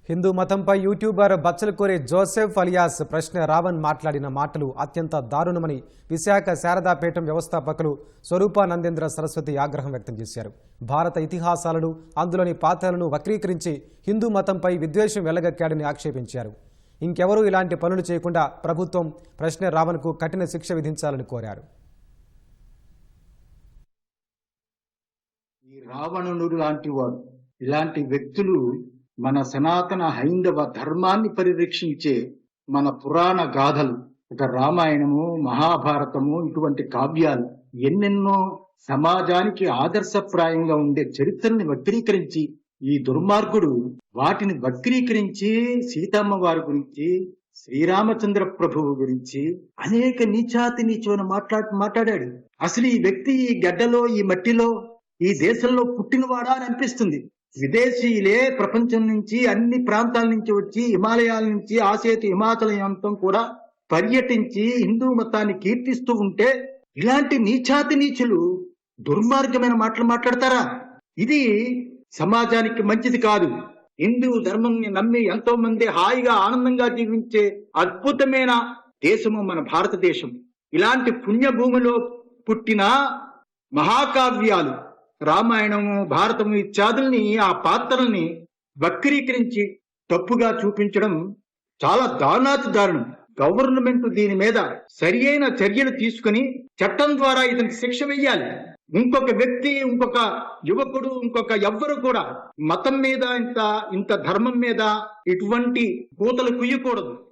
హిందూ మతంపై YouTuber Bachchalakuri Joseph alias Prashna Ravan మాట్లాడిన మాటలు అత్యంత దారుణమని విశాఖ శారదాపీఠం వ్యవస్థాపకులు స్వరూపానందేంద్ర సరస్వతి ఆగ్రహం వ్యక్తం చేశారు. భారత ఇతిహాసాలను అందులోని పాత్రలను వక్రీకరించి హిందూ మతంపై విద్వేషం వెళ్లగక్కాడని ఆక్షేపించారు. ఇంకెవరూ ఇలాంటి పనులు చేయకుండా ప్రభుత్వం ప్రశ్న రావణ్కు కఠిన శిక్ష విధించాలని కోరారు. ఈ రావణుడు లాంటి వాడు, ఇలాంటి వ్యక్తులు మన సనాతన హైందవ ధర్మాన్ని పరిరక్షించే మన పురాణ గాథలు, ఒక రామాయణము, మహాభారతము, ఇటువంటి కావ్యాలు ఎన్నెన్నో సమాజానికి ఆదర్శప్రాయంగా ఉండే చరిత్రని వక్రీకరించి ఈ దుర్మార్గుడు వాటిని వక్రీకరించి సీతమ్మ వారి గురించి, శ్రీరామచంద్ర ప్రభువు గురించి అనేక నీచాతి నీచమైన మాట్లాడాడు. అసలు ఈ వ్యక్తి ఈ గడ్డలో, ఈ మట్టిలో, ఈ దేశంలో పుట్టినవాడా అని అనిపిస్తుంది. విదేశీయులే ప్రపంచం నుంచి అన్ని ప్రాంతాల నుంచి వచ్చి హిమాలయాల నుంచి ఆసేతు హిమాచలయంతం కూడా పర్యటించి హిందూ మతాన్ని కీర్తిస్తూ ఉంటే ఇలాంటి నీచాతి నీచులు దుర్మార్గమైన మాటలు మాట్లాడతారా? ఇది సమాజానికి మంచిది కాదు. హిందూ ధర్మంని నమ్మి ఎంతో మంది హాయిగా ఆనందంగా జీవించే అద్భుతమైన దేశము మన భారతదేశం. ఇలాంటి పుణ్యభూమిలో పుట్టిన మహాకావ్యాలు రామాయణము, భారతము ఇత్యాదుల్ని, ఆ పాత్రల్ని వక్రీకరించి తప్పుగా చూపించడం చాలా దారుణాతి దారుణం. గవర్నమెంట్ దీని మీద సరి అయిన చర్యలు తీసుకుని చట్టం ద్వారా ఇతనికి శిక్ష వెయ్యాలి. ఇంకొక వ్యక్తి, ఇంకొక యువకుడు, ఎవ్వరు కూడా మతం మీద ఇంత ధర్మం మీద ఇటువంటి కూతలు కుయ్యకూడదు.